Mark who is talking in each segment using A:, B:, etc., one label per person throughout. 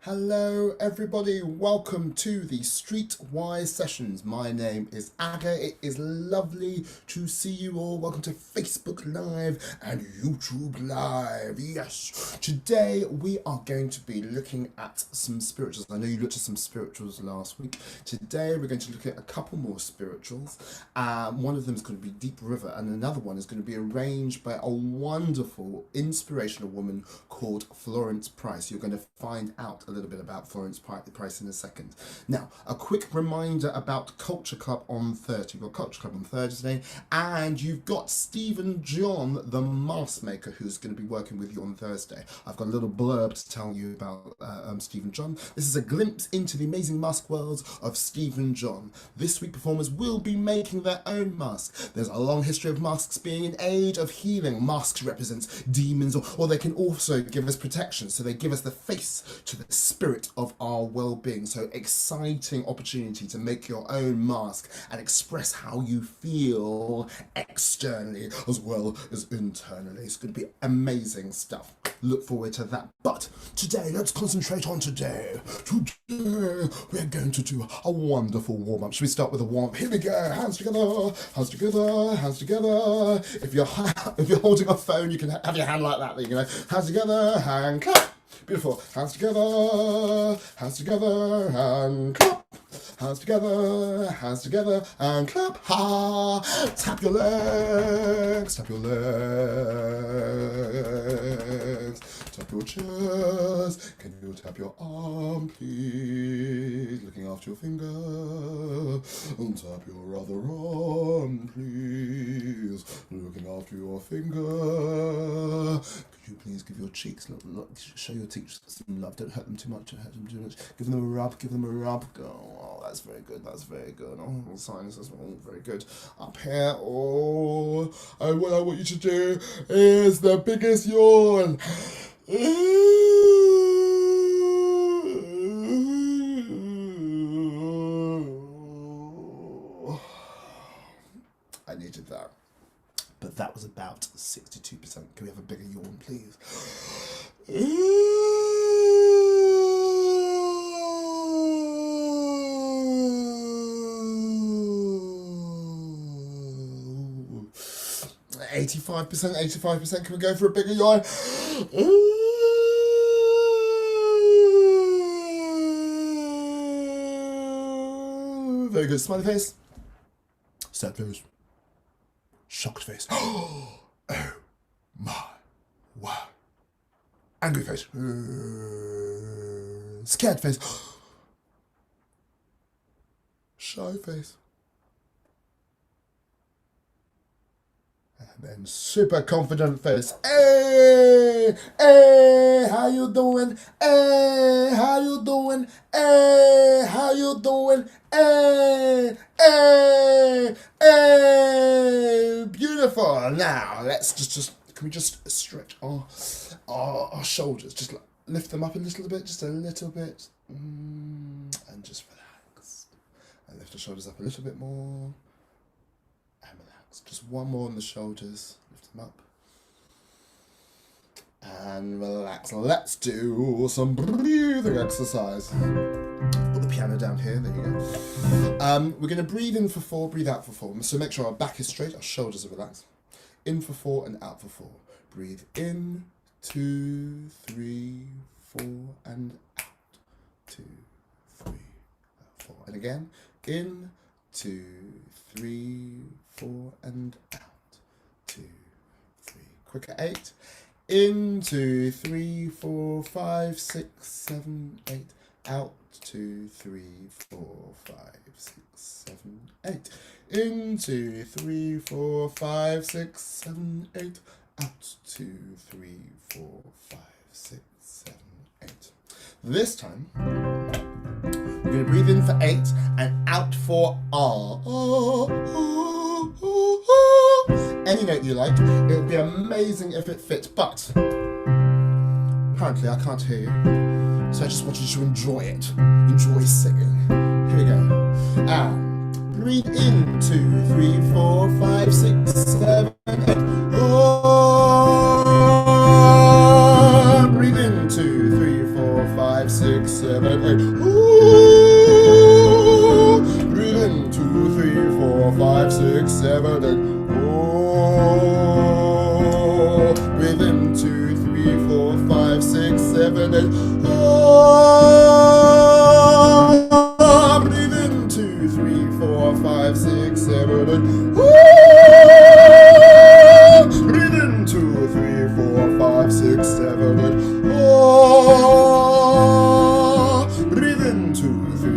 A: Hello everybody, welcome to the Streetwise Sessions. My name is Aga. It is lovely to see you all. Welcome to Facebook Live and YouTube Live. Yes, today we are going to be looking at some spirituals. I know you looked at some spirituals last week. Today we're going to look at a couple more spirituals. One of them is going to be Deep River and another one is going to be arranged by a wonderful, inspirational woman called Florence Price. You're going to find out a little bit about Florence Price in a second. Now, a quick reminder about Culture Club on Thursday. You've got Culture Club on Thursday, and you've got Stephen John, the mask maker, who's going to be working with you on Thursday. I've got a little blurb to tell you about Stephen John. This is a glimpse into the amazing mask worlds of Stephen John. This week, performers will be making their own mask. There's a long history of masks being an age of healing. Masks represents demons, or they can also give us protection, so they give us the face to the spirit of our well-being. So exciting opportunity to make your own mask and express how you feel externally as well as internally. It's going to be amazing stuff. Look forward to that. But today, let's concentrate on today. Today, we're going to do a wonderful warm-up. Should we start with a warm-up? Here we go. Hands together, hands together, hands together. If you're holding a phone, you can have your hand like that. There you go. Hands together, hand clap. Beautiful. Hands together, and clap. Hands together, and clap. Ha! Tap your legs, tap your legs, tap your chest. Can you tap your arm, please? Looking after your finger. And tap your other arm, please. Looking after your finger. Could you please give your cheeks, show your cheeks some love. Don't hurt them too much, don't hurt them too much. Give them a rub, Go. Oh, that's very good, that's very good. Oh, sinuses, oh, very good. Up here, oh, what I want you to do is the biggest yawn. I needed that. But that was about 62%. Can we have a bigger yawn, please? 85%. Can we go for a bigger yawn? Very good. Smiley face. Sad face. Shocked face. Oh my wow. Angry face. Scared face. Shy face. And then super confident face. Hey, hey, how you doing? Hey, how you doing? Hey, how you doing? Hey, hey, hey. Beautiful. Now let's just can we just stretch our shoulders? Just lift them up a little bit, just a little bit, and just relax. And lift the shoulders up a little bit more. And relax. Just one more on the shoulders. Lift them up. And relax. Let's do some breathing exercise. Put the piano down here. There you go. We're going to breathe in for 4, breathe out for 4. So make sure our back is straight, our shoulders are relaxed. In for 4 and out for 4. Breathe in, 2, 3, 4, and out. 2, 3, 4. And again, in, 2, 3, 4, and out. 2, 3. Quicker, 8. In, 2, 3, 4, 5, 6, 7, 8. Out, 2, 3, 4, 5, 6, 7, 8. In, 2, 3, 4, 5, 6, 7, 8. Out, 2, 3, 4, 5, 6, 7, 8. This time, we're going to breathe in for 8 and out for R. Any note you like. It would be amazing if it fit, but apparently I can't hear you. So I just want you to enjoy it. Enjoy singing. Here we go. Breathe in, 2, 3, 4, 5, 6, 7, 8. Oh, breathe in, 2, 3, 4, 5, 6,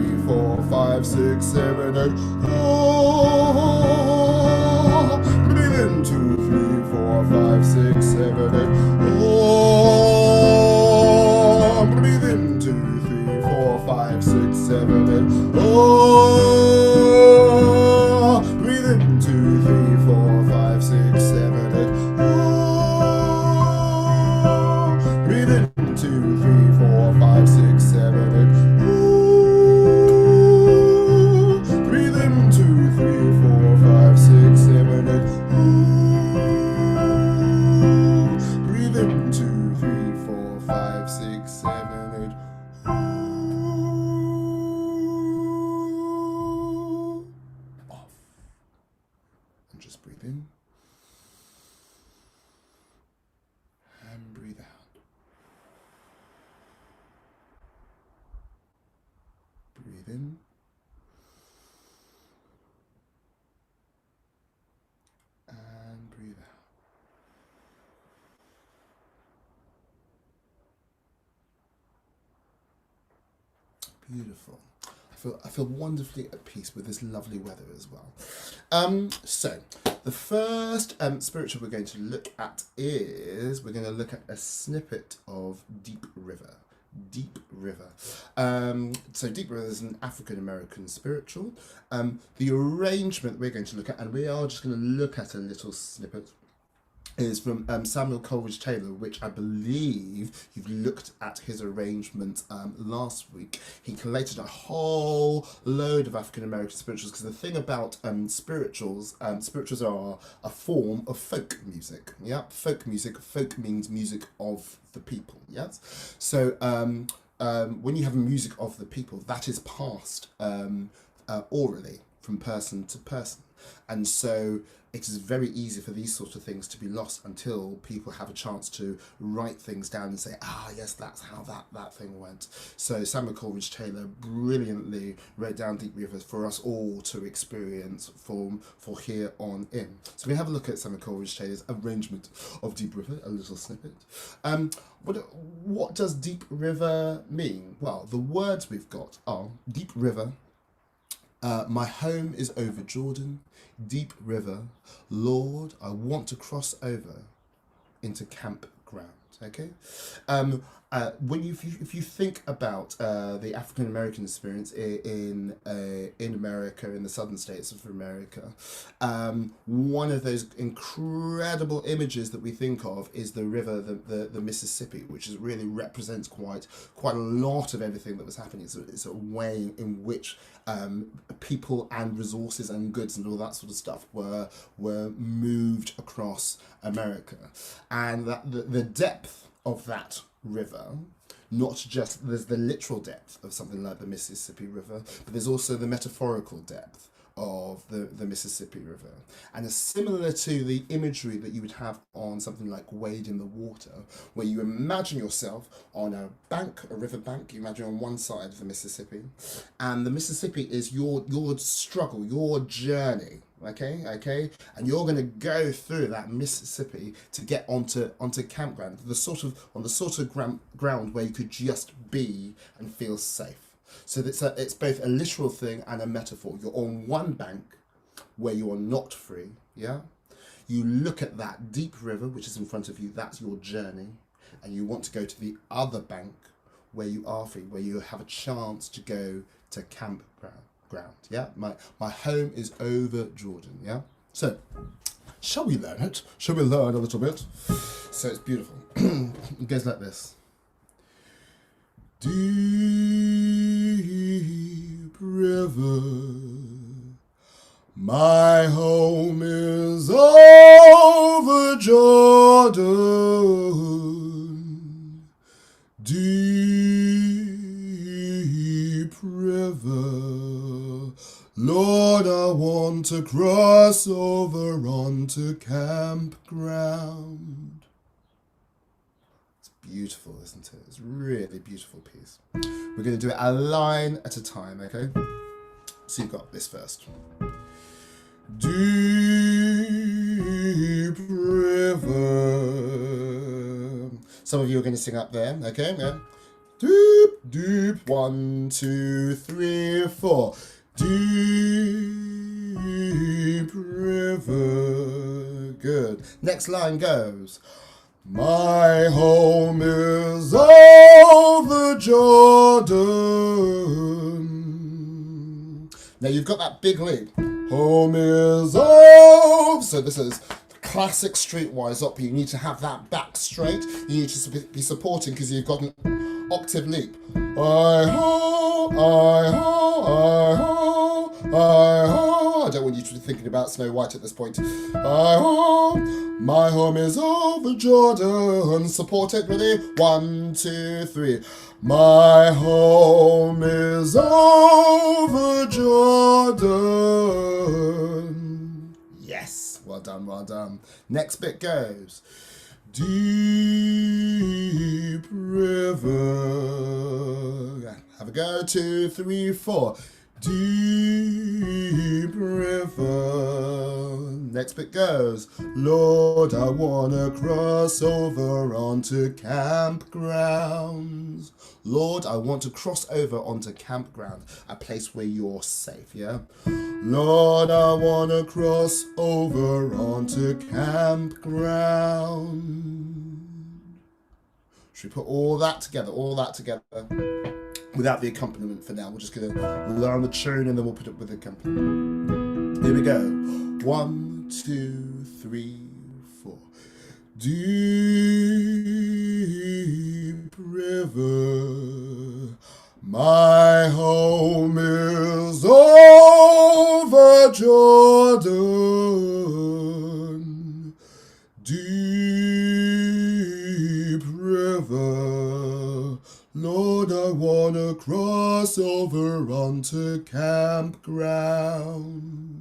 A: three, four, five, six, seven, eight. Breathe in, 2, 3, 4, 5, 6, 7, 8. Breathe in, 2, 3, 4, 5, 6, 7, 8. Breathe in, 2, 3, 4, 5, 6, 7, 8. Breathe in, 2, 3, 4, 5, 6, 7, 8. Breathe in, 2, 3, 4, 5, 6, 7, 8. Breathe in, 2, 3, 4, 5, 6, 7, 8. Off. And just breathe in. And breathe out. Breathe in. And breathe out. Beautiful. I feel wonderfully at peace with this lovely weather as well. So the first spiritual we're going to look at is we're going to look at a snippet of Deep River. Deep River. So Deep River is an African American spiritual. The arrangement we're going to look at, and we are just going to look at a little snippet, is from Samuel Coleridge Taylor, which I believe you've looked at his arrangement last week. He collated a whole load of African American spirituals, because the thing about spirituals are a form of folk music. Yeah, folk music. Folk means music of the people. Yes, so when you have music of the people, that is passed orally from person to person, and so it is very easy for these sort of things to be lost until people have a chance to write things down and say, yes, that's how that thing went. So Samuel Coleridge Taylor brilliantly wrote down Deep River for us all to experience for here on in. So we have a look at Samuel Coleridge Taylor's arrangement of Deep River, a little snippet. What does Deep River mean? Well, the words we've got are Deep River, my home is over Jordan. Deep River, Lord, I want to cross over into campground. Okay, if you think about the African American experience in America, in the southern states of America, one of those incredible images that we think of is the river, the Mississippi, which really represents quite a lot of everything that was happening. It's a way in which people and resources and goods and all that sort of stuff were moved across America, and that the depth of that river, not just there's the literal depth of something like the Mississippi River, but there's also the metaphorical depth of the Mississippi River. And it's similar to the imagery that you would have on something like Wade in the Water, where you imagine yourself on a bank, a river bank. You imagine on one side of the Mississippi, and the Mississippi is your struggle, your journey. Okay, and you're going to go through that Mississippi to get onto campground, on the sort of ground where you could just be and feel safe. So it's both a literal thing and a metaphor. You're on one bank where you are not free. Yeah, you look at that deep river which is in front of you. That's your journey, and you want to go to the other bank where you are free, where you have a chance to go to campground. Yeah, my home is over Jordan. Yeah, so shall we learn it? Shall we learn a little bit? So it's beautiful. It goes like this. Deep river, my home is over Jordan. Deep river, Lord, I want to cross over onto campground. It's beautiful, isn't it? It's a really beautiful piece. We're going to do it a line at a time, okay? So you've got this first. Deep river. Some of you are going to sing up there, okay? Yeah. Deep Deep. 1, 2, 3, 4. Deep river. Good. Next line goes. My home is over Jordan. Now you've got that big leap. Home is over. So this is classic Streetwise up. You need to have that back straight. You need to be supporting because you've got an octave leap. I ho, I ho, I ho, I ho. I don't want you to be thinking about Snow White at this point. I ho, my home is over Jordan. Support it, ready? 1, 2, 3. My home is over Jordan. Yes, well done, well done. Next bit goes. Deep river. Have a go. 2, 3, 4. Deep river. Next bit goes. Lord, I wanna cross over onto campgrounds. Lord, I want to cross over onto campground, a place where you're safe, yeah? Lord, I wanna cross over onto campground. Should we put all that together, without the accompaniment for now? We're just gonna learn the tune and then we'll put it with the accompaniment. Here we go. 1, 2, 3, 4. Deep river, my home is over Jordan. Deep river, Lord, I wanna cross over onto campground.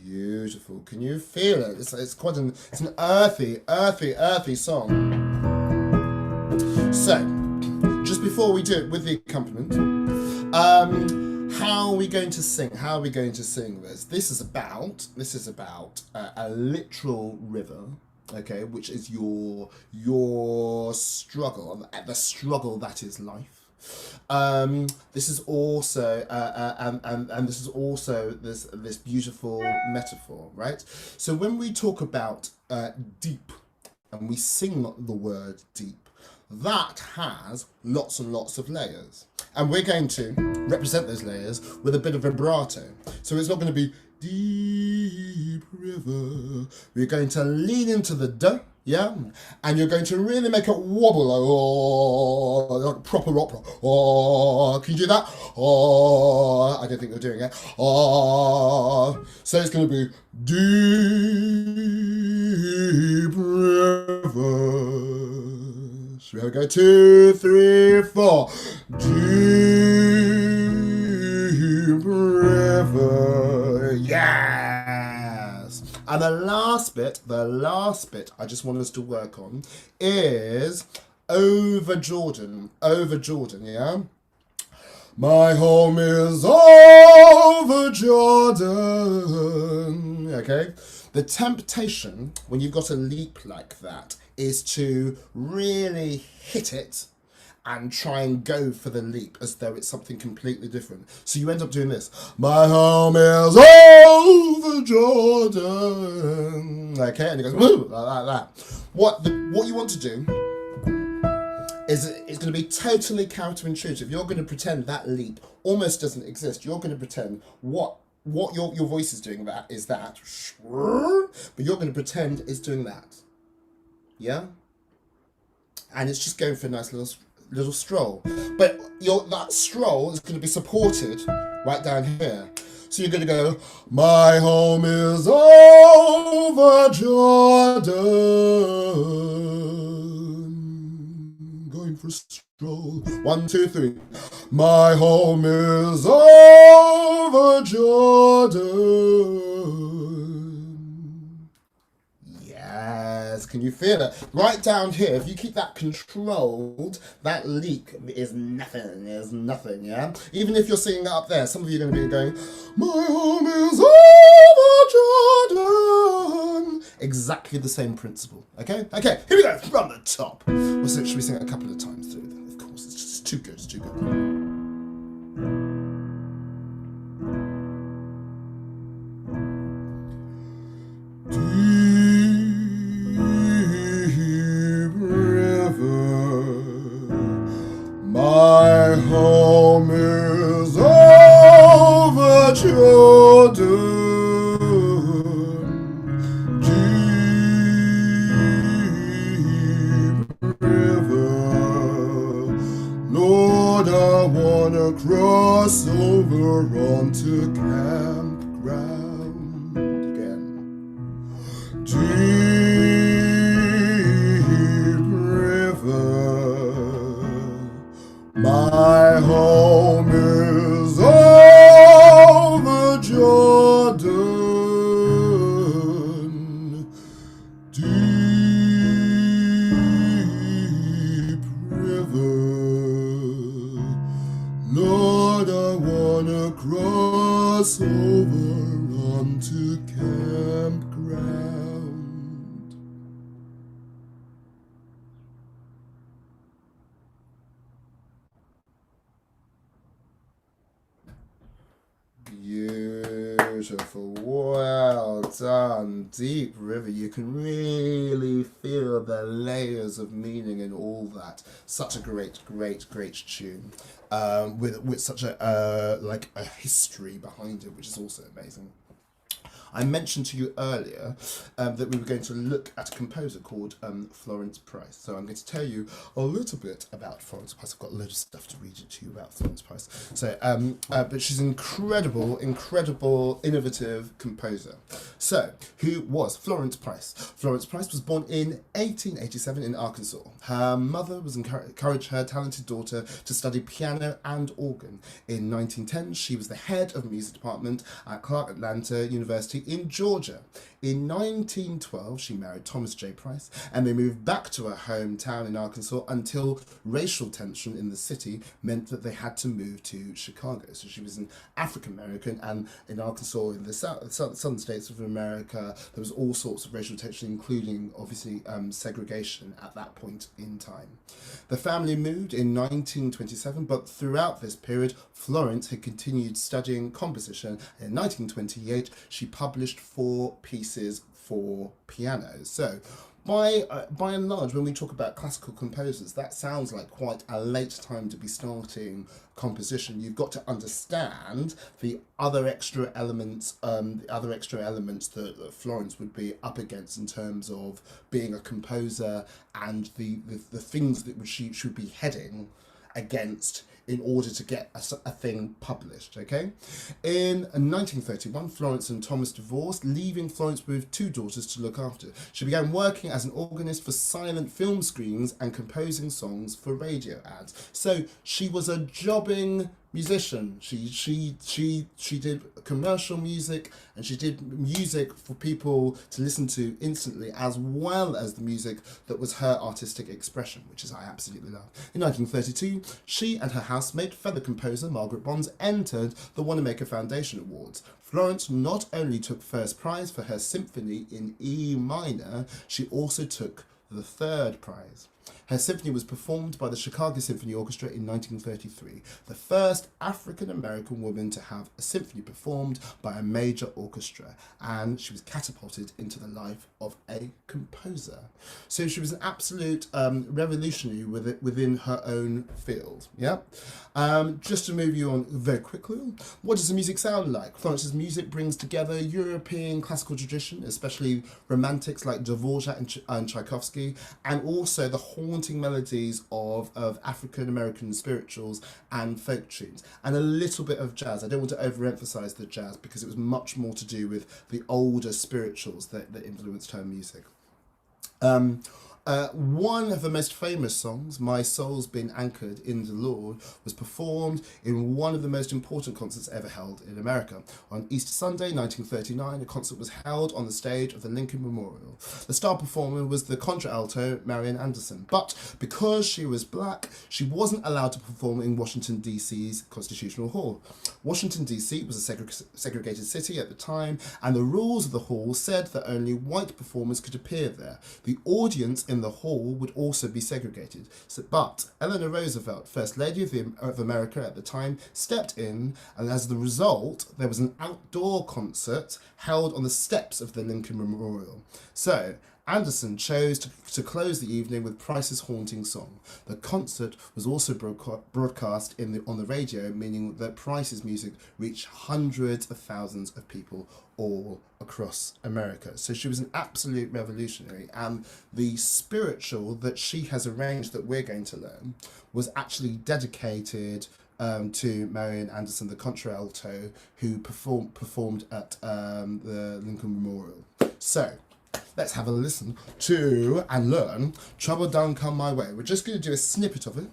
A: Beautiful. Can you feel it? It's quite an earthy song. So, just before we do it with the accompaniment, how are we going to sing? How are we going to sing this? This is about a literal river, okay, which is your struggle, the struggle that is life. This is also and this is also this beautiful metaphor, right? So when we talk about deep and we sing the word deep, that has lots and lots of layers, and we're going to represent those layers with a bit of vibrato. So it's not going to be deep river. We're going to lean into the D, yeah, and you're going to really make it wobble, like proper opera. Oh, can you do that? Oh, I don't think you're doing it. Oh, so it's going to be deep river. Should we go? 2, 3, 4. Deep river. Yes. And the last bit I just want us to work on is over Jordan, yeah? My home is over Jordan, okay? The temptation when you've got a leap like that is to really hit it and try and go for the leap as though it's something completely different. So you end up doing this. My home is over Jordan. Okay, and it goes woo, like that. What you want to do is it's going to be totally counterintuitive. You're going to pretend that leap almost doesn't exist. You're going to pretend what your voice is doing that, but you're going to pretend it's doing that. Yeah? And it's just going for a nice little stroll. But that stroll is going to be supported right down here. So you're going to go, my home is over Jordan. Going for a stroll. 1, 2, 3. My home is over Jordan. Yes. Can you feel it? Right down here, if you keep that controlled, that leak is nothing, yeah? Even if you're singing it up there, some of you are going to be going, my home is over Jordan. Exactly the same principle, okay? Okay, here we go, from the top. Should we sing it a couple of times through? Of course, it's just too good, it's too good. My home is over Jordan, deep river. Lord, I wanna cross over onto campground again. Deep river. My home is over Jordan, deep river. Lord, I wanna cross over onto campground. Beautiful, well done. Deep river, you can really feel the layers of meaning in all that. Such a great tune, with such a like a history behind it, which is also amazing. I mentioned to you earlier that we were going to look at a composer called Florence Price. So I'm going to tell you a little bit about Florence Price. I've got loads of stuff to read to you about Florence Price. So, but she's an incredible, innovative composer. So, who was Florence Price? Florence Price was born in 1887 in Arkansas. Her mother was encouraged her talented daughter to study piano and organ. In 1910, she was the head of the music department at Clark Atlanta University in Georgia. In 1912, she married Thomas J. Price, and they moved back to her hometown in Arkansas until racial tension in the city meant that they had to move to Chicago. So she was an African American, and in Arkansas, in the southern states of America, there was all sorts of racial tension, including, obviously, segregation at that point in time. The family moved in 1927, but throughout this period, Florence had continued studying composition. In 1928, she published 4 pieces for piano. So by and large, when we talk about classical composers, that sounds like quite a late time to be starting composition. You've got to understand the other extra elements, that Florence would be up against in terms of being a composer, and the things that she should be heading against in order to get a thing published, okay? In 1931, Florence and Thomas divorced, leaving Florence with 2 daughters to look after. She began working as an organist for silent film screens and composing songs for radio ads. So she was a jobbing musician. She did commercial music, and she did music for people to listen to instantly, as well as the music that was her artistic expression, which is I absolutely love. In 1932, she and her housemate, feather composer Margaret Bonds, entered the Wanamaker Foundation Awards. Florence not only took first prize for her symphony in E minor, she also took the 3rd prize. Her symphony was performed by the Chicago Symphony Orchestra in 1933, the first African-American woman to have a symphony performed by a major orchestra, and she was catapulted into the life of a composer. So she was an absolute revolutionary within her own field. Yeah. Just to move you on very quickly, what does the music sound like? Florence's music brings together European classical tradition, especially romantics like Dvorak and Tchaikovsky, and also the haunting melodies of African-American spirituals and folk tunes, and a little bit of jazz. I don't want to overemphasize the jazz because it was much more to do with the older spirituals that influenced her music. One of the most famous songs, My Soul's Been Anchored in the Lord, was performed in one of the most important concerts ever held in America. On Easter Sunday, 1939, a concert was held on the stage of the Lincoln Memorial. The star performer was the contralto Marian Anderson, but because she was black, she wasn't allowed to perform in Washington, D.C.'s Constitutional Hall. Washington, D.C. was a segregated city at the time, and the rules of the hall said that only white performers could appear there. The audience in the hall would also be segregated. But Eleanor Roosevelt, First Lady of America at the time, stepped in, and as the result, there was an outdoor concert held on the steps of the Lincoln Memorial. So, Anderson chose to close the evening with Price's haunting song. The concert was also broadcast on the radio, meaning that Price's music reached hundreds of thousands of people all across America. So she was an absolute revolutionary, and the spiritual that she has arranged that we're going to learn was actually dedicated to Marian Anderson, the contralto, who performed at the Lincoln Memorial. So, let's have a listen to and learn Trouble Done Come My Way. We're just going to do a snippet of it,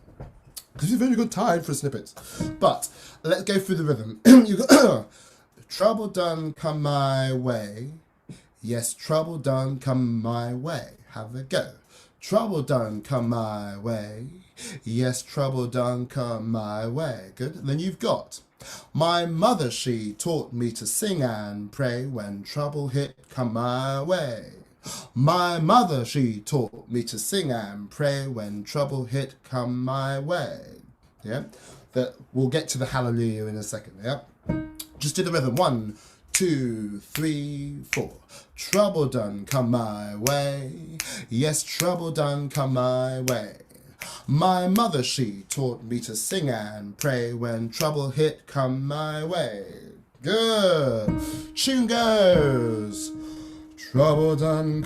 A: because we've only got time for snippets. But let's go through the rhythm. You got trouble done come my way. Yes, trouble done come my way. Have a go. Trouble done come my way. Yes, trouble done come my way. Good. And then you've got my mother, she taught me to sing and pray when trouble hit come my way. My mother, she taught me to sing and pray when trouble hit come my way. Yeah, that we'll get to the hallelujah in a second. Yeah, just do the rhythm. 1, 2, 3, 4. Trouble done come my way. Yes, trouble done come my way. My mother, she taught me to sing and pray when trouble hit come my way. Good. Tune goes. Trouble done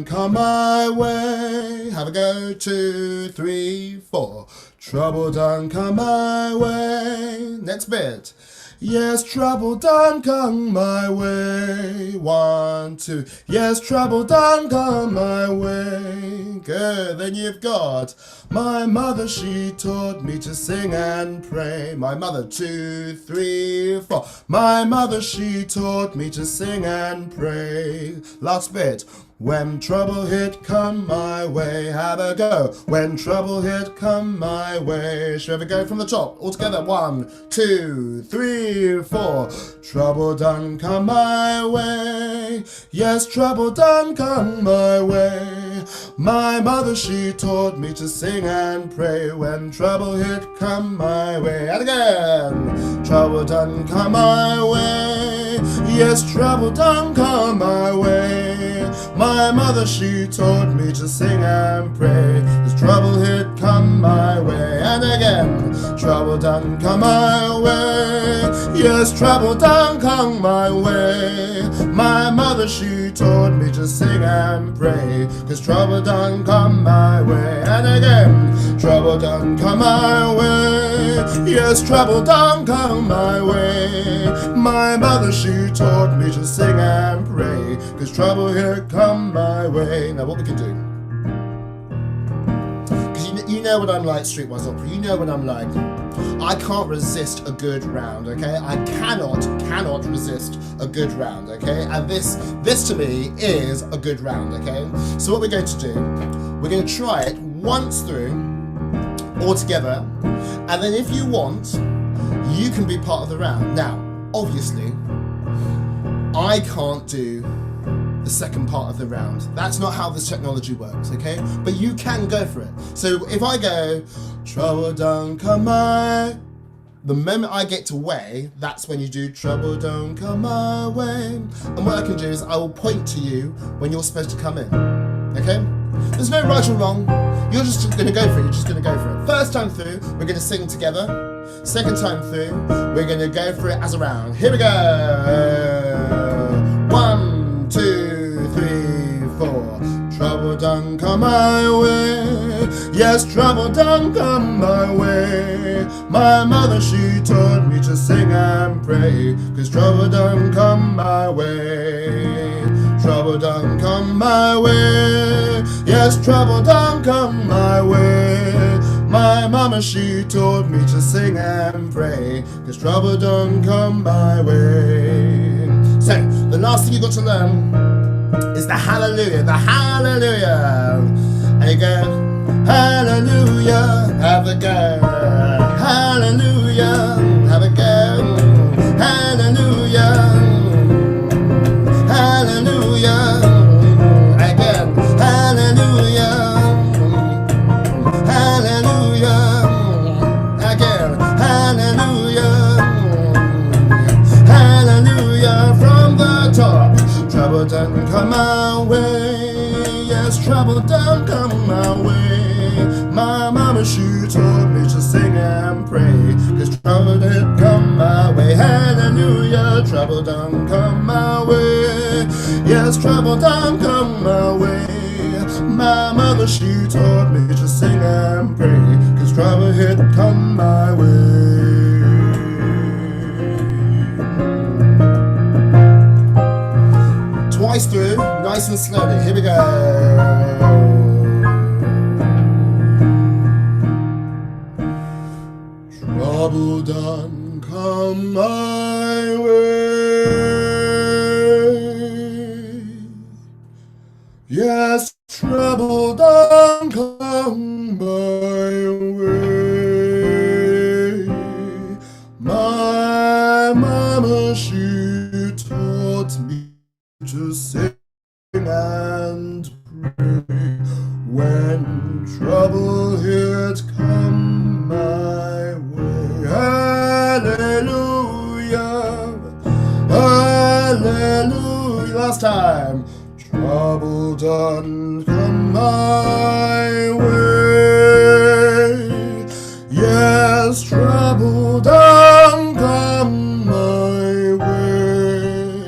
A: come my way. Have a go. 2, 3, 4. Trouble done come my way. Next bit. Yes, trouble done come my way. 1, 2. Yes, trouble done come my way. Good. Then you've got my mother, she taught me to sing and pray. My mother. 2, 3, 4. My mother, she taught me to sing and pray. Last bit. When trouble hit come my way. Have a go. When trouble hit come my way. Shall we go from the top? All together. 1, 2, 3, 4. Trouble done come my way. Yes, trouble done come my way. My mother, she taught me to sing and pray when trouble hit come my way. And again. Trouble done come my way. Yes, trouble done come my way. My mother, she taught me to sing and pray as trouble hit come my way. And again, trouble done come my way. Yes, trouble done come my way. My mother, she taught me to sing and pray cause trouble done come my way. And again, trouble done come my way. Yes, trouble done come my way. My mother, she taught me to sing and pray cause trouble here come my way. Now what we can do, because you know what I'm like, Streetwise Opera, you know what I'm like. I can't resist a good round, okay? I cannot resist a good round, okay? And this to me is a good round, okay? So what we're going to do, we're going to try it once through, all together, and then if you want, you can be part of the round. Now, obviously, I can't do the second part of the round. That's not how this technology works, okay? But you can go for it. So if I go, trouble don't come my, the moment I get to way, that's when you do trouble don't come my way. And what I can do is I will point to you when you're supposed to come in, okay? There's no right or wrong. You're just gonna go for it. You're just gonna go for it. First time through, we're gonna sing together. Second time through, we're gonna go for it as a round. Here we go. 1, 2, 3, 4. Trouble done come my way. Yes, trouble done come my way. My mother, she taught me to sing and pray, cause trouble done come my way. trouble done come my way. Yes, trouble done come my way. My mama, she taught me to sing and pray, 'cause trouble done come my way. So, the last thing you got to learn is the hallelujah, and you go, hallelujah, have a go, hallelujah, have a go, hallelujah, hallelujah, again, hallelujah, hallelujah, again, hallelujah, hallelujah, from the top. Trouble done come my way, yes, trouble done come my way. My mama, she taught me to sing and pray, 'cause trouble did come my way. Hallelujah, trouble done come my way. Yes, trouble done come my way. My mother, she taught me to sing and pray, 'cause trouble had come my way. Twice through, nice and slowly. Here we go. Trouble done come my way. Yes, trouble done come my way. My mama, she taught me to sing and pray when trouble had come my way. Hallelujah, hallelujah. Last time. Trouble done come my way. Yes, trouble done come my way.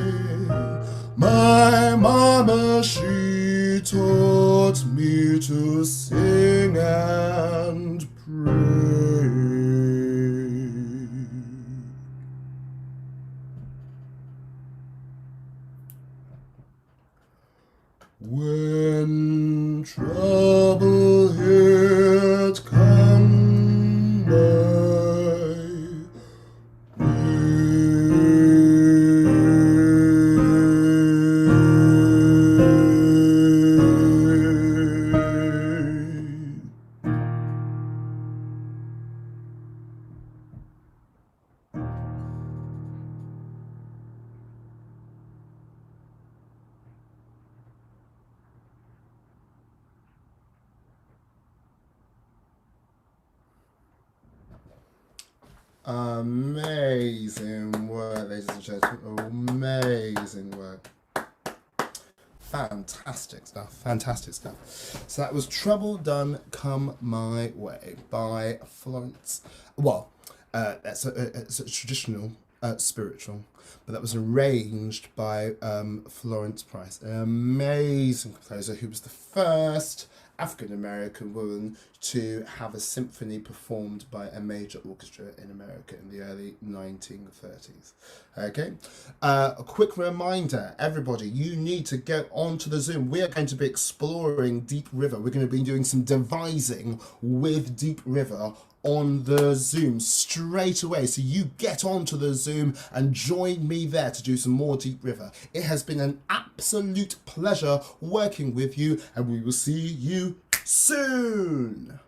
A: My mama, she taught me to sing and pray. When trouble had come my Amazing work, ladies and gentlemen. Amazing work. Fantastic stuff. Fantastic stuff. So that was Trouble Done Come My Way by Florence. Well, it's a traditional spiritual, but that was arranged by Florence Price, an amazing composer who was the first African-American woman to have a symphony performed by a major orchestra in America in the early 1930s. Okay, a quick reminder, everybody, you need to go onto the Zoom. We are going to be exploring Deep River. We're going to be doing some devising with Deep River on the Zoom straight away. So you get onto the Zoom and join me there to do some more Deep River. It has been an absolute pleasure working with you, and we will see you soon.